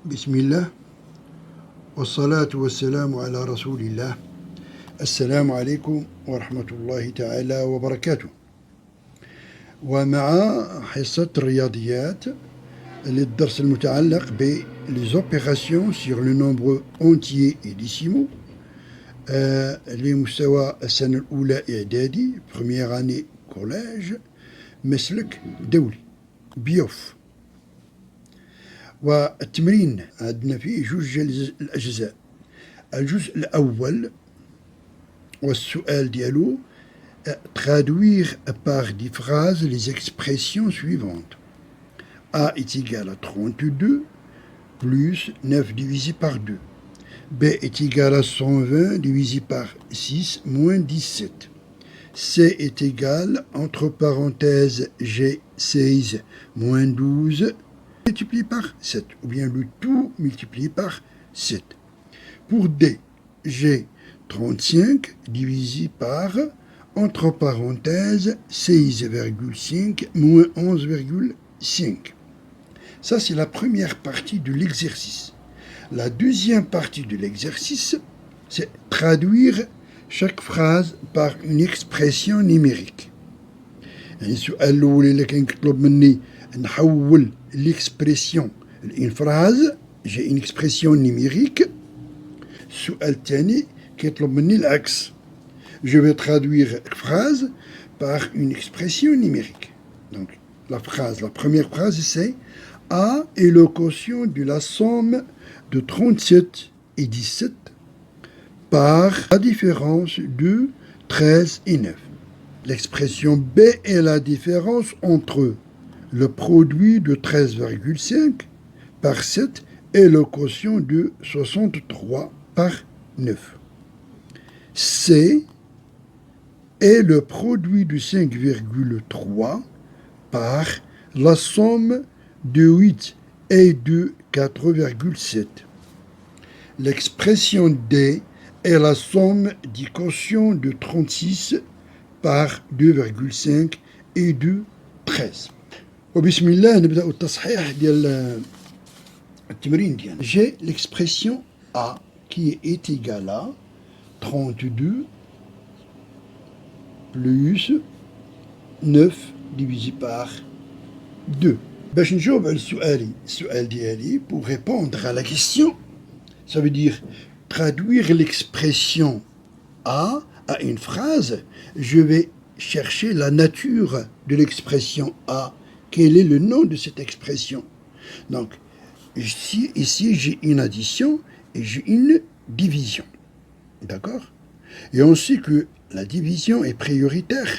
بسم الله والصلاة والسلام على رسول الله. السلام عليكم ورحمة الله تعالى وبركاته. ومع حصة الرياضيات للدرس المتعلق les opérations sur le nombre entier et décimaux لمستوى السنة الأولى إعدادي première année collège مسلك دولي بيوف. والتمرين عندنا فيه جوج الأجزاء. الجزء الأول والسؤال ديالو traduire par des phrases les expressions suivantes. A est égal à 32 plus 9 divisé par 2. B est égal à 120 divisé par 6 moins 17. C est égal, entre parenthèses, G16 moins 12 multiplié par 7, ou bien le tout multiplié par 7. Pour D, G 35 divisé par, entre parenthèses, 16,5 moins 11,5. Ça, c'est la première partie de l'exercice. La deuxième partie de l'exercice, c'est traduire chaque phrase par une expression numérique. يعني السؤال الأول اللي كان يطلب مني نحول l'expression une phrase, j'ai une expression numérique. السؤال الثاني كيطلب مني العكس. Je vais traduire la phrase par une expression numérique. Donc la première phrase c'est A est le quotient de la somme de 37 et 17 par la différence de 13 et 9. L'expression B est la différence entre le produit de 13,5 par 7 et le quotient de 63 par 9. C est le produit de 5,3 par la somme de 8 et de 4,7. L'expression D est la somme du quotient de 36 par 2,5 et de 13. وبسم الله نبدأ التصحيح ديال التمرين ديالنا. J'ai l'expression A qui est égale à 32 plus 9 divisé par 2. باش نجاوب على السؤال ديالي pour répondre à la question, ça veut dire traduire l'expression A à une phrase. Je vais chercher la nature de l'expression A. Quel est le nom de cette expression? Donc, ici j'ai une addition et j'ai une division. D'accord? Et on sait que la division est prioritaire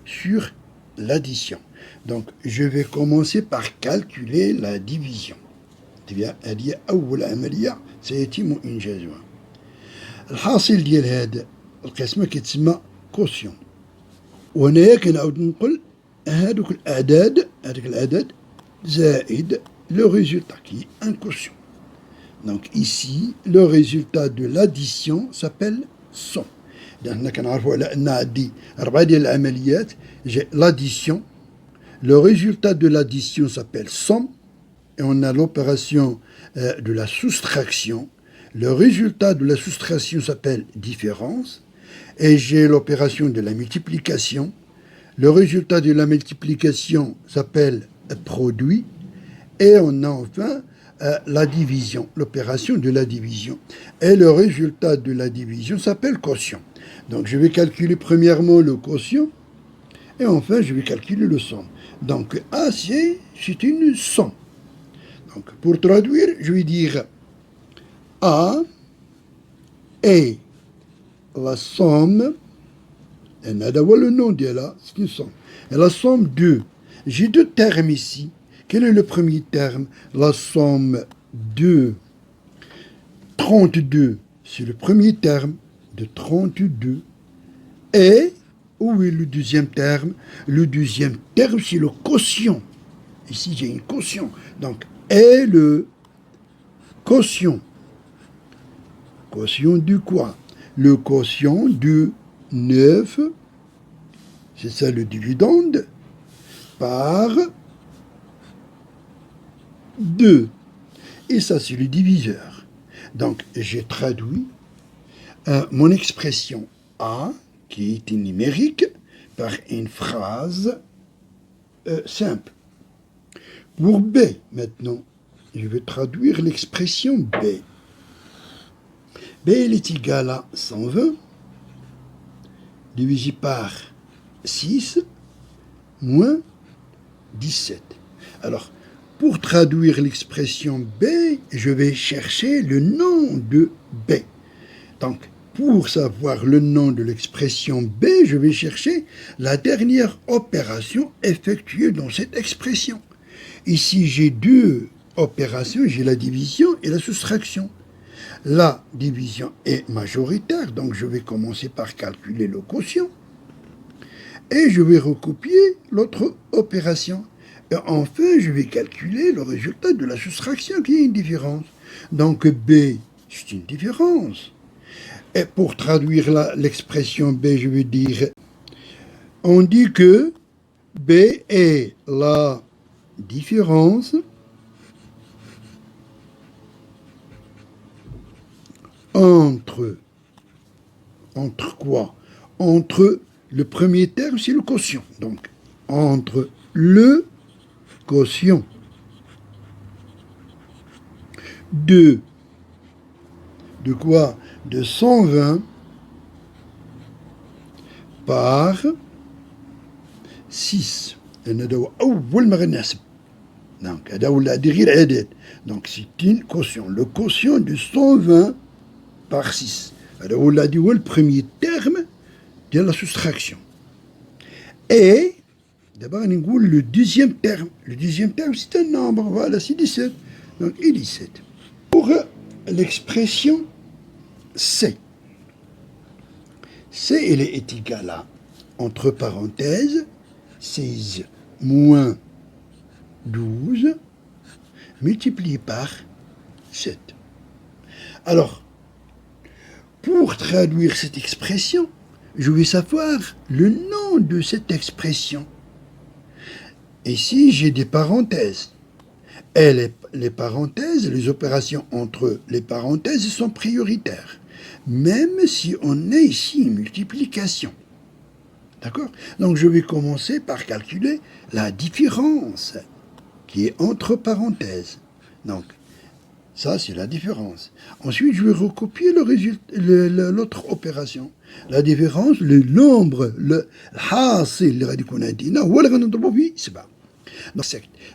sur l'addition. Donc, je vais commencer par calculer la division. هذه أول عملية سيتم إنجازها. الحاصل ديال هذا القسمة كتسمى كوسيون. وهنايا كنعاود نقول هذوك الأعداد زائد le résultat qui est un quotient. Donc ici, le résultat de l'addition s'appelle somme. لأننا كنعرفوا على أن عندي 4 ديال العمليات. J'ai l'addition. Le résultat de l'addition s'appelle somme. Et on a l'opération de la soustraction. Le résultat de la soustraction s'appelle différence. Et j'ai l'opération de la multiplication. Le résultat de la multiplication s'appelle produit. Et on a enfin la division, l'opération de la division. Et le résultat de la division s'appelle quotient. Donc je vais calculer premièrement le quotient. Et enfin je vais calculer le somme. Donc A, c'est une somme. Donc pour traduire, je vais dire A est la somme, et d'abord le nom de là, c'est une somme. Et la somme de, j'ai deux termes ici. Quel est le premier terme? La somme de 32, c'est le premier terme de 32. Et, où est le deuxième terme? Le deuxième terme, c'est le quotient. Ici, j'ai une quotient. Donc, est le quotient. Quotient de quoi? Le quotient de 9, c'est ça le dividende, par 2. et ça c'est le diviseur. Donc j'ai traduit mon expression A, qui est une numérique, par une phrase simple. Pour B, maintenant, je vais traduire l'expression B. B, elle est égale à 120 divisé par 6 moins 17. Alors, pour traduire l'expression B, je vais chercher le nom de B. Donc, pour savoir le nom de l'expression B, je vais chercher la dernière opération effectuée dans cette expression. Ici, j'ai deux opérations, j'ai la division et la soustraction. La division est majoritaire, donc je vais commencer par calculer le quotient. Et je vais recopier l'autre opération. Et enfin, je vais calculer le résultat de la soustraction qui est une différence. Donc B, c'est une différence. Et pour traduire l'expression B, je vais dire, on dit que B est la différence entre quoi? Entre le premier terme, c'est le quotient. Donc, entre le quotient de quoi? De 120 par 6. Donc, c'est une quotient. Le quotient de 120 par 6. Alors, on a dit le premier terme de la soustraction. Et, d'abord, on a le deuxième terme. Le deuxième terme, c'est un nombre. Voilà, c'est 17. Donc, et 17. Pour l'expression C. C, elle est égale à, entre parenthèses, 16 moins 12 multiplié par 7. Alors, pour traduire cette expression, je vais savoir le nom de cette expression. Ici, j'ai des parenthèses. Et les parenthèses, les opérations entre les parenthèses sont prioritaires, même si on a ici une multiplication. D'accord? Donc, je vais commencer par calculer la différence qui est entre parenthèses. Donc, ça, c'est la différence. Ensuite, je vais recopier l'autre opération. La différence, le nombre, le hasil, le radicon indina, ou le radicon c'est pas.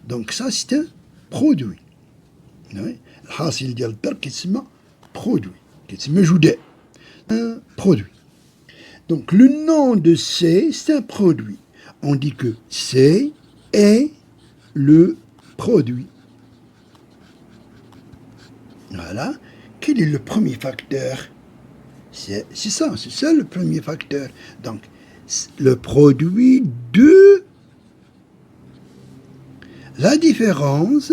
Donc, ça, c'est un produit. Le hasil ديال الضرب كيتسمى produit, كيتسمى جداء. Un produit. Donc, le nom de C, c'est un produit. On dit que C est le produit. Voilà. Quel est le premier facteur? C'est ça le premier facteur. Donc, le produit de la différence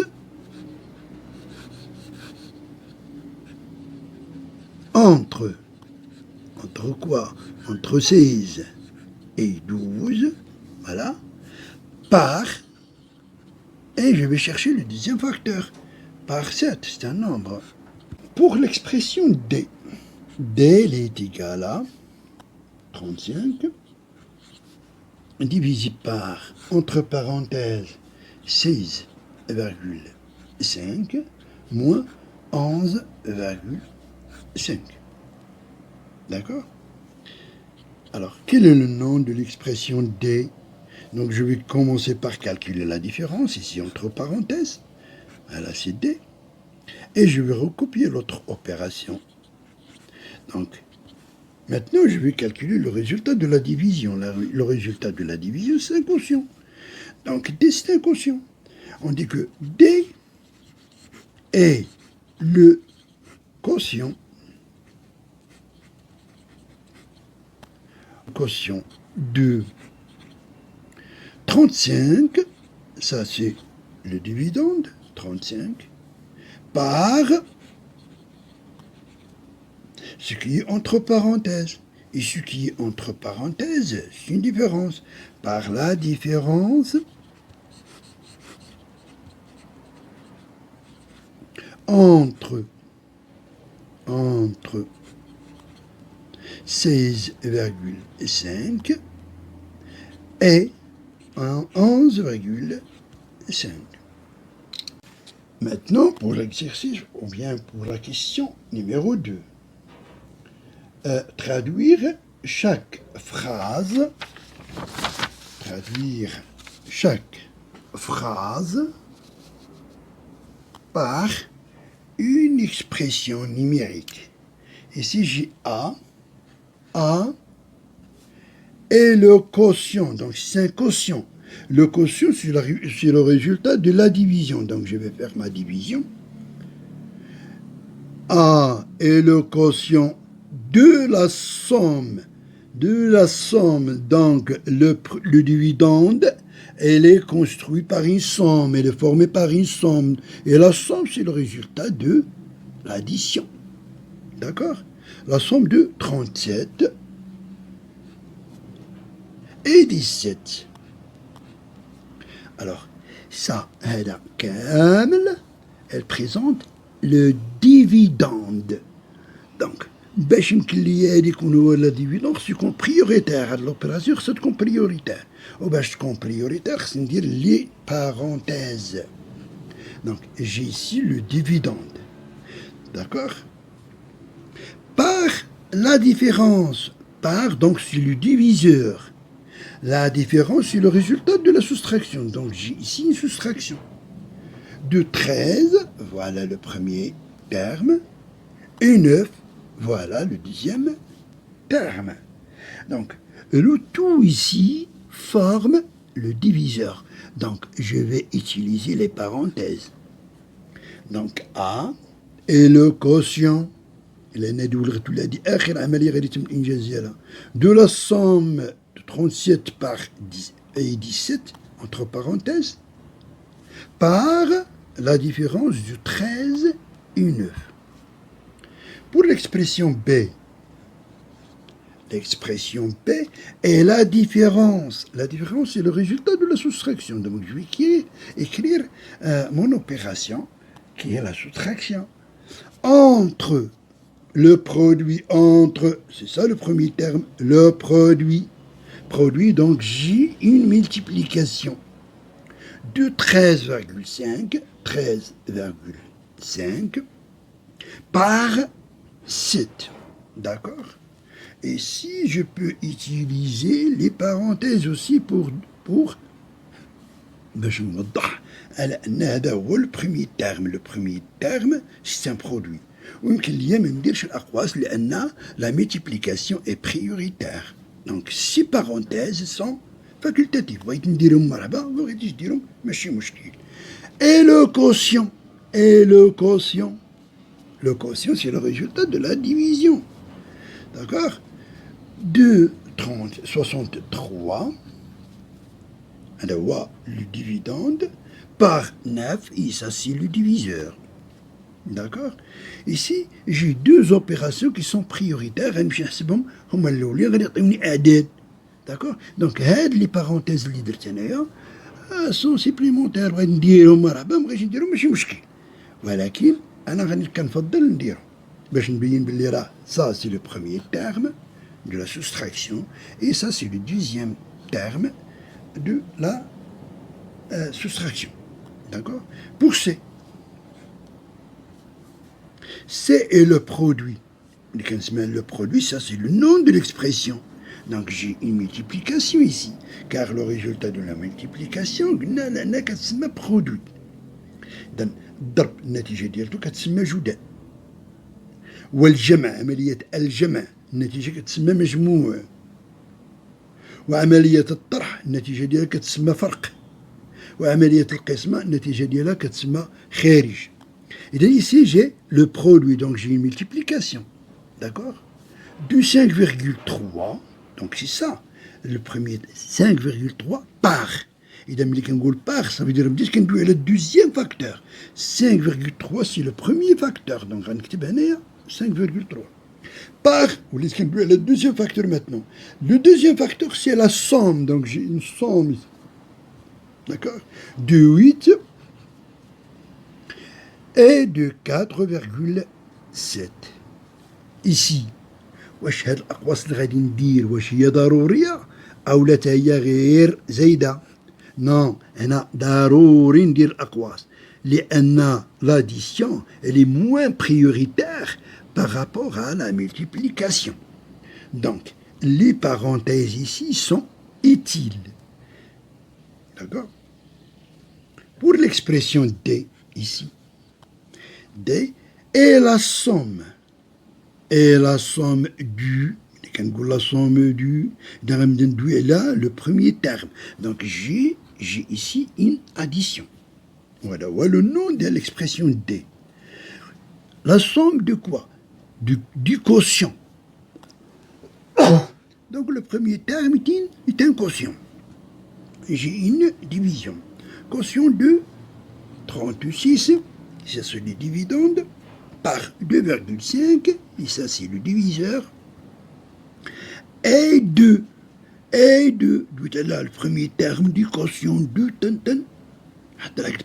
entre quoi? Entre 16 et 12, voilà, par, et je vais chercher le deuxième facteur, par 7, c'est un nombre. Pour l'expression D, D est égal à 35 divisé par, entre parenthèses, 16,5 moins 11,5. D'accord? Alors, quel est le nom de l'expression D? Donc, je vais commencer par calculer la différence, ici, entre parenthèses. Voilà, c'est D. Et je vais recopier l'autre opération. Donc, maintenant, je vais calculer le résultat de la division. Le résultat de la division, c'est un quotient. Donc, D, c'est un quotient. On dit que D est le quotient de 35, ça c'est le dividende, 35, par ce qui est entre parenthèses. Et ce qui est entre parenthèses, c'est une différence. Par la différence entre 16,5 et 11,5. Maintenant, pour l'exercice, ou bien pour la question numéro 2, traduire chaque phrase par une expression numérique. Ici, j'ai A et le quotient. Donc, c'est un quotient. Le quotient, c'est le résultat de la division. Donc, je vais faire ma division. A est le quotient de la somme. Donc, le dividende, elle est construite par une somme, elle est formée par une somme. Et la somme, c'est le résultat de l'addition. D'accord? La somme de 37 et 17. Alors, ça, elle présente le dividende. Donc, باش نكلي هذه يكون هو لا ديفيدون خصو يكون prioritaire. هاد l'opération خصها تكون prioritaire. وباش تكون prioritaire خص ندير les parenthèses. Donc, j'ai ici le dividende. D'accord? Par la différence. Donc c'est le diviseur. La différence, c'est le résultat de la soustraction. Donc j'ai ici une soustraction. De 13, voilà le premier terme, et 9, voilà le deuxième terme. Donc le tout ici forme le diviseur. Donc je vais utiliser les parenthèses. Donc A et le quotient de la somme de 37 par 10 et 17, entre parenthèses, par la différence de 13 et 9. Pour l'expression B est la différence. La différence, c'est le résultat de la soustraction. Donc, je vais écrire mon opération, qui est la soustraction, entre le produit entre, c'est ça le premier terme, le produit, donc j'ai une multiplication de 13,5 par 7, d'accord? Et si je peux utiliser les parenthèses aussi pour باش نوضح على ان هذا هو le premier terme c'est un produit. ويمكن ليا ما نديرش الاقواس لان la multiplication est prioritaire. Donc ces parenthèses sont facultatives. بغيت نديرهم مرحبا، ما بغيتيش ديرهم ماشي مشكل. Et le quotient, c'est le résultat de la division. D'accord? De 63, le dividende, par 9, et ça c'est le diviseur. D'accord? Ici, j'ai deux opérations qui sont prioritaires. D'accord? Donc, les parenthèses sont supplémentaires. ولكن أنا كنفضل نديرهم باش نبين بلي راه ça c'est le premier terme de la soustraction et ça c'est le deuxième terme de la soustraction. D'accord? Pour C est le produit. Le produit, ça c'est le nom de l'expression. Donc j'ai une multiplication ici, car le résultat de la multiplication, قلنا كتسمى produit. Donc ضرب النتيجة ديالته كتسمى جداء. والجمع، عملية الجمع النتيجة كتسمى مجموع. وعملية الطرح النتيجة ديالها كتسمى فرق. وعملية القسمة النتيجة ديالها كتسمى خارج. Et ici, j'ai le produit, donc j'ai une multiplication, d'accord? De 5,3, donc c'est ça, le premier 5,3 par. Et dans le par, ça veut dire que le deuxième facteur. 5,3, c'est le premier facteur, donc on va 5,3. Par, ou le deuxième facteur maintenant. Le deuxième facteur, c'est la somme, donc j'ai une somme ici, d'accord? De 8 est de 4,7. Ici, واش هاد الأقواس اللي غادي ندير واش هي ضرورية أو لا هي غير زايدة؟ نو، هنا ضروري ندير الأقواس لأن l'addition elle est moins prioritaire par rapport à la multiplication. Donc, les parenthèses ici sont utiles. D'accord? Pour l'expression D, ici, D est la somme du, la somme du, là, le premier terme. Donc, j'ai ici une addition. Voilà le nom de l'expression D. La somme de quoi? Du quotient. Donc, le premier terme est un quotient. J'ai une division. Quotient de 36, ça c'est les dividendes, par 2,5, et ça c'est le diviseur, et 2. Là, le premier terme du quotient de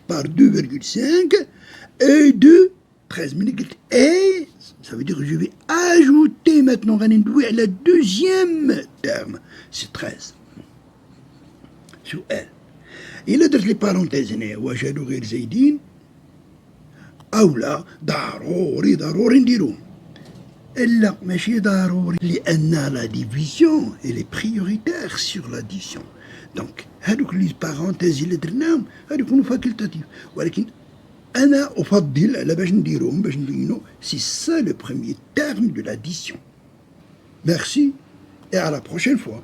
par 2,5, et 2, 13 minutes, et ça veut dire que je vais ajouter maintenant le deuxième terme, c'est 13. Sur L. إلا درت لي بارونتيز هنا واش هادو غير زايدين أو لا ضروري نديروهم. لا ماشي ضروري لأن لا ديفيزيون إلي بريوريتير سور لاديسيون. دونك هادوك لي بارونتيز اللي درناهم هادو يكونوا فاكولتاتيف، ولكن أنا أفضل على باش نديروهم باش نبينو سي سا لو بروميير تيرم دو لاديسيون. Merci et à la prochaine fois.